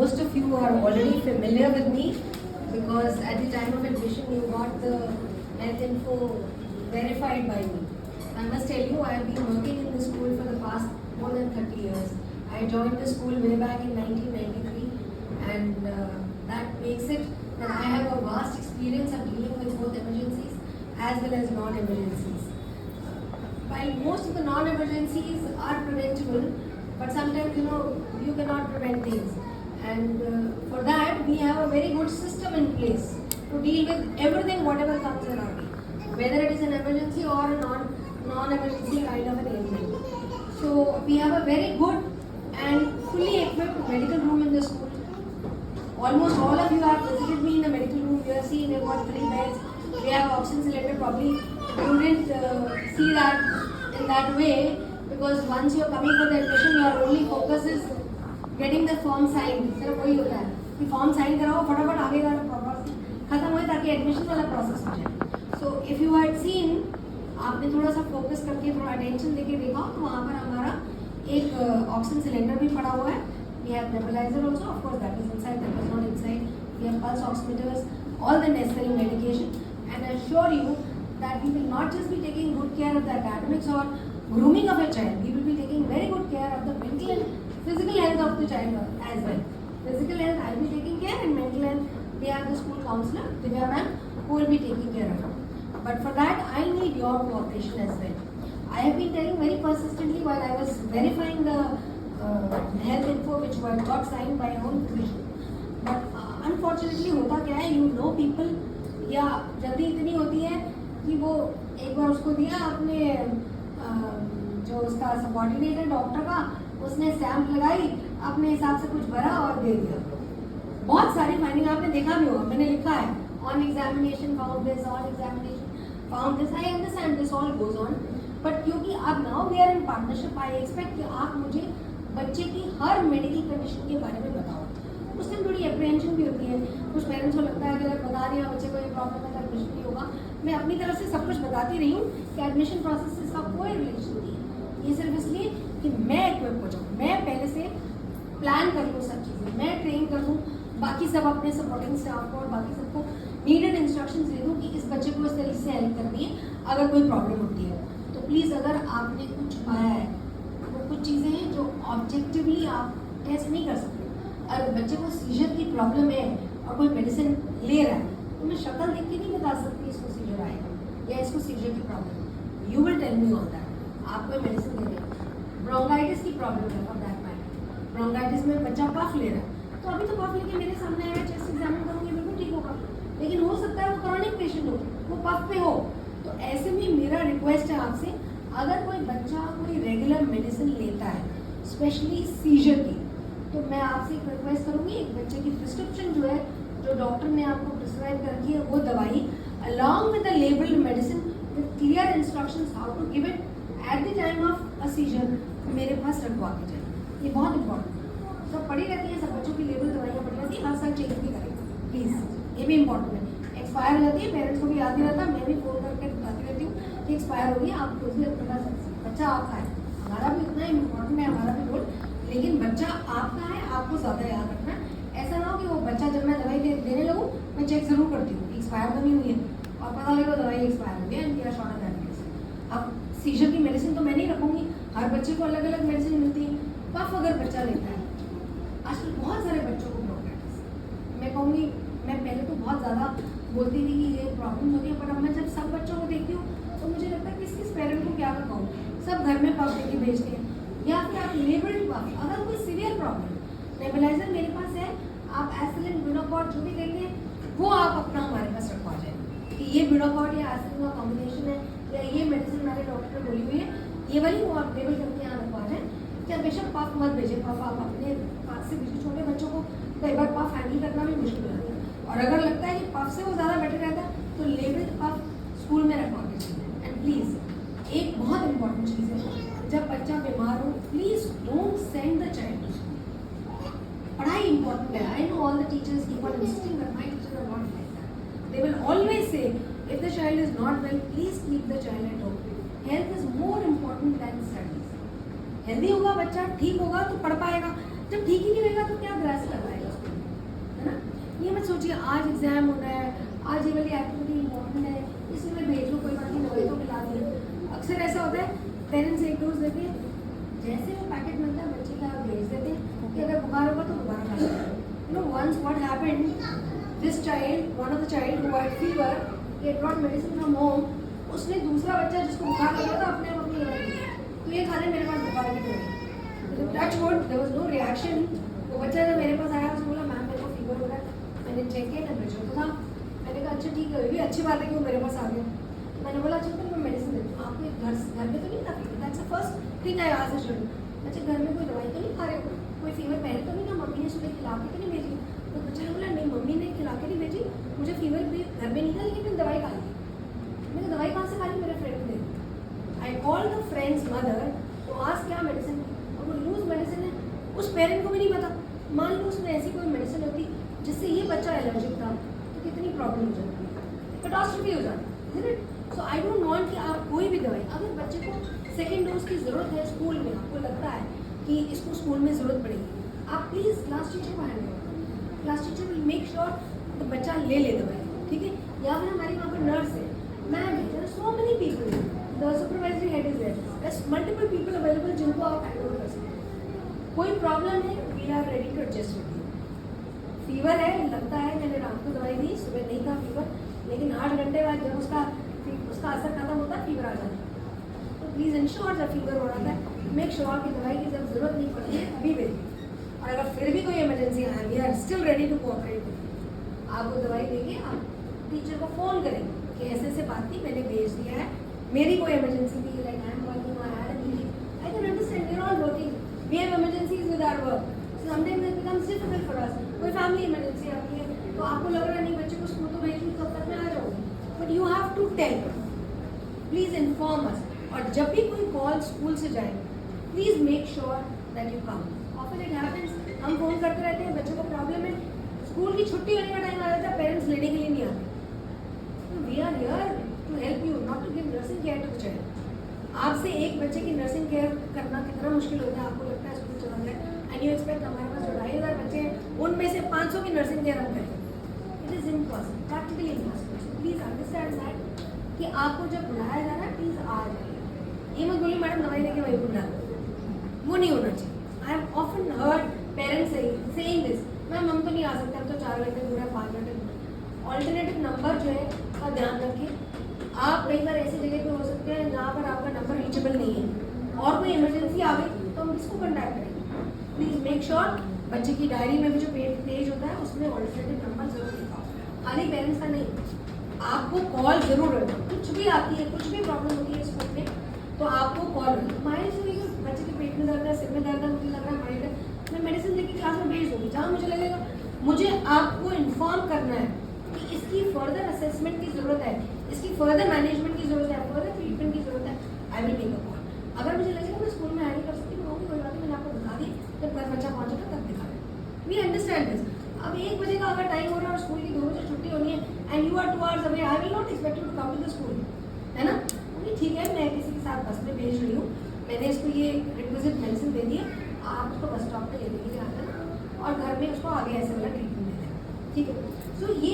most of you are already familiar with me because at the time of admission you got the health info verified by me. I must tell you, I have been working in this school for the past more than 30 years. I joined the school way back in 1993 and that makes it that I have a vast experience of dealing with both emergencies as well as non-emergencies. While most of the non-emergencies are preventable, but sometimes you cannot prevent things. And for that we have a very good system in place to deal with everything whatever comes in our way, whether it is an emergency or a non-emergency kind of an ailment. So we have a very good and fully equipped medical room in the school. Almost all of you have visited me in the medical room. You have seen we've got 3 beds. We have oxygen cylinder. Probably you didn't see that in that way because once you're coming for the admission, your only focus is getting the form signed. सिर्फ वही होता है कि form sign कराओ फटाफट आगे का process खत्म हो ताकि एडमिशन वाला प्रोसेस हो जाए. So if you had seen, आपने थोड़ा सा फोकस करके थोड़ा अटेंशन देके देखा तो वहाँ पर हमारा एक ऑक्सीजन सिलेंडर भी पड़ा हुआ है. We have nebulizer also, of course that is inside, that was not inside. We have pulse oximeters, all the necessary medication, and I assure you that we will not just be taking good care of the academics or grooming of your child. We will be taking very good care of the mental and physical health of the child as well. Physical health I will be taking care, and mental health we have the school counselor Divya ma'am who will be taking care of it. But for that I need your cooperation as well. I have been telling very persistently while I was verifying the health info which were got signed by your own physician. But unfortunately होता क्या है, you know people, या जल्दी इतनी होती है कि वो एक बार उसको दिया अपने जो उसका सबॉर्डिनेट है डॉक्टर का, उसने स्टैम्प लगाई, अपने हिसाब से कुछ भरा और दे दिया. बहुत सारी फाइंडिंग आपने देखा भी होगा, मैंने लिखा है on examination found this, on examination found this. I understand this all goes on, but क्योंकि अब now we are in partnership, I expect कि आप मुझे बच्चे की हर मेडिकल कंडीशन के बारे में बताओ. उस दिन थोड़ी अप्रीहेंशन भी होती है, कुछ पेरेंट्स को लगता है कि अगर बता दिया बच्चे को ये प्रॉब्लम है तो एडमिशन नहीं होगा. मैं अपनी तरफ से सब कुछ बताती रही हूँ कि एडमिशन प्रोसेस से इसका कोई रिलेशन नहीं है. ये सिर्फ इसलिए कि मैं इक्विप हो जाऊँ, मैं पहले से प्लान कर लूँ सब चीज़ें, मैं ट्रेन कर दूँ, बाकी सब अपने सपोर्टिंग स्टाफ को और बाकी सबको नीडेड इंस्ट्रक्शंस दे दूँ कि इस बच्चे को इस तरीके से हेल्प करनी है अगर कोई प्रॉब्लम होती है. तो प्लीज़ अगर आपने कुछ पाया है, वो कुछ चीज़ें हैं जो ऑब्जेक्टिवली आप टेस्ट नहीं कर सकते. अगर बच्चे को सीजर की प्रॉब्लम है और कोई मेडिसिन ले रहा है तो मैं शक्ल देख के नहीं बता सकती इसको सीजर आएगा या इसको सीजर की प्रॉब्लम है. You will tell me all that. आप कोई मेडिसिन दे रहे हैं, ब्रोंकाइटिस की प्रॉब्लम है फॉर दैट मैटर, ब्रोंकाइटिस में बच्चा पफ ले रहा है तो अभी तो पफ लेके मेरे सामने आएगा, चेस्ट एग्जामिन करूँगी, बिल्कुल ठीक होगा. लेकिन हो सकता है वो क्रॉनिक पेशेंट हो, वो पफ पे हो. तो ऐसे में मेरा रिक्वेस्ट है आपसे, अगर कोई बच्चा कोई रेगुलर मेडिसिन लेता है स्पेशली सीजर की, तो मैं आपसे एक रिक्वेस्ट करूँगी, एक बच्चे की प्रिस्क्रिप्शन जो है जो डॉक्टर ने आपको प्रिस्क्राइब कर दी है वो दवाई along with the labelled medicine with clear instructions how to give it at the time of a seizure मेरे पास रखवा के जाए. ये बहुत इंपॉर्टेंट है. सब पड़ी रहती है, सब बच्चों की लेबल दवाइयाँ पड़ी रहती है, हर साल चेंज भी करें प्लीज़. ये भी इंपॉर्टेंट है. एक्सपायर हो जाती है, पेरेंट्स को भी याद नहीं रहता, मैं भी फ़ोन करके बताती रहती हूँ कि एक्सपायर हो गई, आप उसमें बता सकते. बच्चा आपका है, हमारा भी उतना ही इम्पोर्टेंट है, हमारा भी रोल, लेकिन बच्चा आपका है, आपको ज़्यादा याद रखना है. ऐसा ना हो कि वो बच्चा जब मैं दवाई देने लगूँ मैं चेक ज़रूर करती हूँ एक्सपायर तो नहीं हुई है और पता लगे दवाई एक्सपायर हो गई एंड या शॉर्ट ऑफ. अब सीजर की मेडिसिन तो मैं नहीं रखूँगी, हर बच्चे को अलग अलग मेडिसिन मिलती है. पफ अगर बच्चा लेता है, आजकल बहुत सारे बच्चों को ब्रोंकाइटिस, मैं कहूँगी मैं पहले तो बहुत ज़्यादा बोलती थी कि ये प्रॉब्लम होती है, पर अब मैं जब सब बच्चों को देखती हूँ तो मुझे लगता है कि किस पेरेंट को क्या बताऊँ. सब घर में पफ लेके भेजते हैं या फिर आप लेबल्ड पफ. अगर कोई सीवियर प्रॉब्लम, नेबुलाइजर मेरे पास है, आप एसिलिन ब्यूटाकॉर्ड जो भी कहेंगे वो आप अपना हमारे पास रखवा जाए कि ये ब्यूटाकॉर्ड या एसिलिन का कॉम्बिनेशन है या ये मेडिसिन हमारे डॉक्टर ने बोली हुई है, ये वाली वो आप लेबल करके यहाँ रखवा जाए. क्या बेशक पफ मत भेजें, पफ आप अपने पास से भेजिए. छोटे बच्चों को कई बार पफ हैंडल करना भी मुश्किल होता है और अगर लगता है कि पफ से वो ज़्यादा बेटर रहता है तो लेबल्ड पफ स्कूल में रखवा के चाहिए. एंड प्लीज़ एक बहुत इंपॉर्टेंट चीज़ है, जब बच्चा बीमार हो please don't send the child to school. पढ़ाई इंपॉर्टेंट है. I know all the teachers keep on insisting but my teachers are not like that. They will always say if the child is not well please keep the child at home. Health is more important than studies. Healthy होगा बच्चा, ठीक होगा तो पढ़ पाएगा. जब ठीक ही नहीं रहेगा तो क्या ग्रास कर पाएगा. मुझे आज एग्जाम होना है, आज ये वाली एक्टिविटी इम्पोर्टेंट है, इसलिए मैं भेज लूँ, कोई बात नहीं, दवाई तो खिला दी। अक्सर ऐसा होता है पेरेंट्स एक डोज देते हैं, जैसे वो पैकेट मिलता है बच्चे का भेज देते हैं कि अगर बुखार होगा तो दोबारा खा लेना। You know once what happened, this child, one of the child who had fever, he had brought medicine from home, उसने दूसरा बच्चा जिसको बुखार लगा था अपने आप अपनी दवाई दी, तो ये खा ले मेरे पास बुखार की दवाई। Touch wood, there was no reaction. वो बच्चा जब मेरे पास आया उसने बोला मैम मेरे को फीवर हो रहा है, मैंने चेक किया टेम्परेचर तो था। मैंने कहा अच्छा ठीक है, ये भी अच्छी बात है कि वो मेरे पास आ गया। मैंने बोला अच्छा तो मैं मेडिसिन देती हूँ, आपके घर में तो नहीं था fever? That's the first thing I asked the student, अच्छा घर में कोई दवाई तो नहीं खा रहे हो, कोई फीवर पहले तो नहीं ना, मम्मी ने सुबह खिला के तो नहीं भेजी? तो बच्चे ने बोला नहीं मम्मी ने खिला के नहीं भेजी, मुझे फीवर भी घर में नहीं था लेकिन मैंने दवाई खा ली। मैंने दवाई कहाँ से खा ली? मेरे फ्रेंड ने। I call the friends mother तो आज क्या मेडिसिन थी, और वो लूज मेडिसिन है, उस पेरेंट को भी नहीं पता। मान लो उसमें ऐसी कोई मेडिसिन होती जिससे ये बच्चा एलर्जिक था तो कितनी प्रॉब्लम हो जाती है, कैटास्ट्रॉफी हो जाती है। सो आई डोंट वांट कि आप कोई भी दवाई, अगर बच्चे को सेकेंड डोज की ज़रूरत है स्कूल में, आपको लगता है कि इसको स्कूल में ज़रूरत पड़ेगी, आप प्लीज़ क्लास टीचर को हैंड करो, class teacher will make sure तो बच्चा ले दवाई, ठीक है। या फिर हमारी वहाँ पर नर्स है, मैम है, there are so many people, the supervisory head is there, there multiple people available जिनको आप हैंड ओवर कर सकते हैं। कोई प्रॉब्लम है, we are ready to adjust with you. Fever है, लगता है मैंने रात को दवाई दी, सुबह नहीं था फीवर, लेकिन 8 घंटे बाद जब उसका असर खत्म होता है फीवर आ जाता है। तो प्लीज़ इंश्योर जब फीवर हो रहा है मेक श्योर कि दवाई की जब जरूरत नहीं पड़ती है अभी भेजिए, और अगर फिर भी कोई इमरजेंसी आए we are still ready to cooperate with you. आप वो दवाई देंगे, आप टीचर को फ़ोन करेंगे कि ऐसे ऐसे बात थी, मैंने भेज दिया है, मेरी कोई इमरजेंसी थी, like I am working, I had a meeting, I can understand, we are all working, we have emergencies with our work, sometimes it becomes difficult for us. कोई फैमिली इमरजेंसी आती है तो आपको लग रहा है नहीं बच्चे को स्कूल तो भेज दूँ तब तक मैं आ जाऊँगी, but you have to tell, please inform us. और जब भी कोई कॉल स्कूल से जाए please make sure that you come. Often it happens, हम फ़ोन करते रहते हैं, बच्चों को प्रॉब्लम है, स्कूल की छुट्टी होने का टाइम आ जाता है, पेरेंट्स लेने के लिए नहीं आते। तो we are here to help you, not to give nursing care to the child. आपसे एक बच्चे की नर्सिंग केयर करना कितना मुश्किल होता है, आपको लगता है स्कूल चला गया, एंड यू एक्सपेक्ट हमारे पास जो 2500 बच्चे हैं उनमें से 500 की नर्सिंग केयर हम करें, it is impossible, practically impossible. Please understand that कि आपको जब बुलाया जा रहा है प्लीज़ आ जाइए। ये मत बोलिए मैडम दवाई लेके वही बुला, वो नहीं होना चाहिए। I have often heard parents saying this, ma'am हम तो नहीं आ सकते, हम तो 4 घंटे दूर है, 5 घंटे दूर है। ऑल्टरनेटिव नंबर जो है का ध्यान रखें। आप कई बार ऐसी जगह पे हो सकते हैं जहाँ पर आपका नंबर रीचेबल नहीं है और कोई इमरजेंसी आ गई तो हम किसको कॉन्टैक्ट करेंगे। प्लीज़ मेक श्योर बच्चे की डायरी में भी जो पेज होता है उसमें ऑल्टरनेटिव नंबर जरूर लिखा हो, खाली पेरेंट्स का नहीं, आपको कॉल जरूर होगा। कुछ भी आती है, कुछ भी प्रॉब्लम होती है स्कूल में तो आपको कॉल होगी। माइल्ड से लेकर बच्चे के पेट में दर्द है, सिर में दर्द है, मुझे लग रहा है माइल्ड है, मैं मेडिसिन लेके क्लास में भेज दूँगी, जहाँ मुझे लगेगा मुझे आपको इन्फॉर्म करना है कि इसकी फर्दर असेसमेंट की ज़रूरत है, इसकी फर्दर मैनेजमेंट की ज़रूरत है, फर्दर ट्रीटमेंट की ज़रूरत है, I will make a call. अगर मुझे लगेगा मैं स्कूल में हैंडल कर सकती हूँ, कोई बात नहीं, मैंने आपको बता दी, जब घर बच्चा पहुँचेगा तब दिखा दें। We understand this. अब 1 बजे का अगर टाइम हो रहा है और स्कूल की 2 बजे छुट्टी होनी है and you are 2 hours away, I will not expect you to come to the school, है ना। ठीक है, मैं किसी के साथ बस में भेज रही हूँ, मैंने इसको ये रिक्विजिट मेडिसिन दे दी है, आप उसको बस स्टॉप पे लेने के लिए आ जाना और घर में उसको आगे ऐसे वाला ट्रीटमेंट दे दें, ठीक है। सो ये